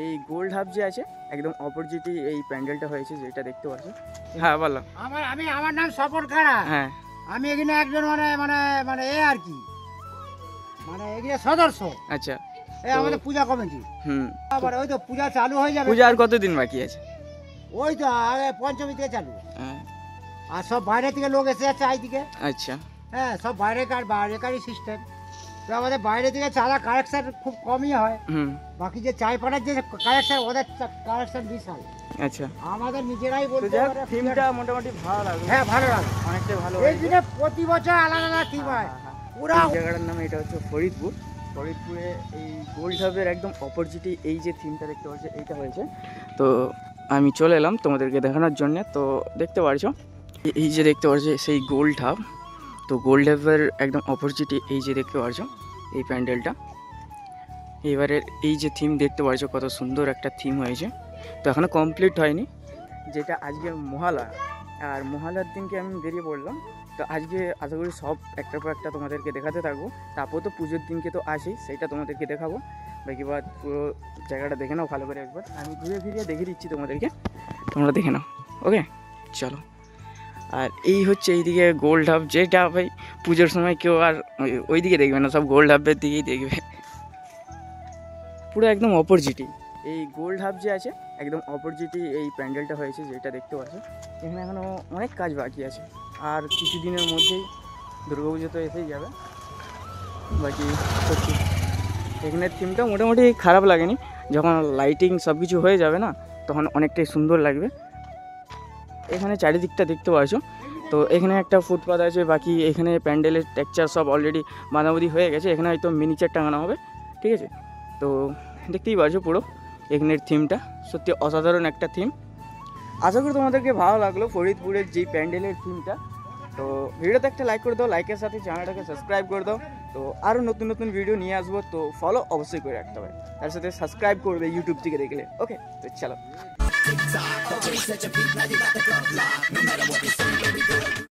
এই gold hub যে আছে একদম অপোজিটই এই প্যান্ডেলটা হয়েছে, যেটা দেখতে পাচ্ছ। হ্যাঁ বলো। আমার নাম স্বপন খাড়া। হ্যাঁ, আমি এখানে একজন মানে মানে মানে এ আর কি মানে এখানে সদস্য। আচ্ছা। এই আমাদের পূজা কমিটি। আবার ওই তো পূজা চালু হয়ে যাবে। পূজা আর কতদিন বাকি আছে? ওই তো আগে পঞ্চমী থেকে চালু। হ্যাঁ, আর সব বাইরে থেকে লোক এসে যাচ্ছে এইদিকে। আচ্ছা। হ্যাঁ, সব বাইরেকারই সিস্টেম। তো আমাদের বাইরে থেকে চাঁদা কালেকশন খুব কমই হয়। বাকি যে চাই পাড়ার যে কালেকশন, ওদের কালেকশন বিশাল। আচ্ছা, আমাদের নিজেরাই বলতে পারে থিমটা মোটামুটি ভালো লাগে। হ্যাঁ, ভালো লাগে, অনেকটাই ভালো। এই দিনে প্রতি বছর আলাদা আলাদা থিম হয়। পুরা জায়গাটার নাম এটা হচ্ছে ফরিদপুর। ফরিদপুরে এই গোল্ড হাবের একদম অপোজিটে এই যে থিমটা দেখতে পাচ্ছ এইটা হয়েছে। তো আমি চলে এলাম তোমাদেরকে দেখানোর জন্যে। তো দেখতে পারছো এই যে দেখতে পাচ্ছ সেই গোল্ড হাব। তো গোল্ড হাবের একদম অপোজিটে এই যে দেখতে পাচ্ছ এই প্যান্ডেলটা। এবারের এই যে থিম দেখতে পাচ্ছ কত সুন্দর একটা থিম হয়েছে। তো এখনও কমপ্লিট হয়নি, যেটা আজকে মহালয়া। আর মহালয়ার দিনকে আমি বেরিয়ে পড়লাম। তো আজকে আশা করি সব একটার পর একটা তোমাদেরকে দেখাতে থাকবো। তারপর তো পুজোর দিনকে তো আসি, সেইটা তোমাদেরকে দেখাবো। বাকি বাদ পুরো জায়গাটা দেখে নাও ভালো করে একবার। আমি ঘুরে ফিরিয়ে দেখে দিচ্ছি তোমাদেরকে, তোমরা দেখে নাও। ওকে, চলো। আর এই হচ্ছে এইদিকে গোল্ড হাব, যেটা ভাই পুজোর সময় কেউ আর ওই দিকে দেখবে না, সব গোল্ড হাবের দিকেই দেখবে। পুরো একদম অপোজিটই এই গোল্ড হাব যে আছে একদম অপোজিটই এই প্যান্ডেলটা হয়েছে, যেটা দেখতে পাচ্ছ। এখানে এখনও অনেক কাজ বাকি আছে, আর কিছুদিনের মধ্যেই দুর্গাপুজো তো এসেই যাবে। বাকি সত্যি এখানের থিমটা মোটামুটি খারাপ লাগেনি। যখন লাইটিং সব কিছু হয়ে যাবে না, তখন অনেকটাই সুন্দর লাগবে। এখানে চারিদিকটা দেখতে পাচ্ছ। তো এখানে একটা ফুটপাথ আছে। বাকি এখানে প্যান্ডেলের টেক্সচার সব অলরেডি বাঁধাবাঁধি হয়ে গেছে। এখানে হয়তো মিনিচার টাঙানো হবে, ঠিক আছে। তো দেখতেই পাচ্ছ পুরো এখানের থিমটা সত্যি অসাধারণ একটা থিম। আশা করি তোমাদেরকে ভালো লাগলো ফরিদপুরের যেই প্যান্ডেলের থিমটা। তো ভিডিওতে একটা লাইক করে দাও, লাইকের সাথে চ্যানেলটাকে সাবস্ক্রাইব করে দাও। তো আরও নতুন নতুন ভিডিও নিয়ে আসবো, তো ফলো অবশ্যই করে রাখতে হবে। তার সাথে সাবস্ক্রাইব করবে ইউটিউব থেকে দেখলে। ওকে, তো চলো।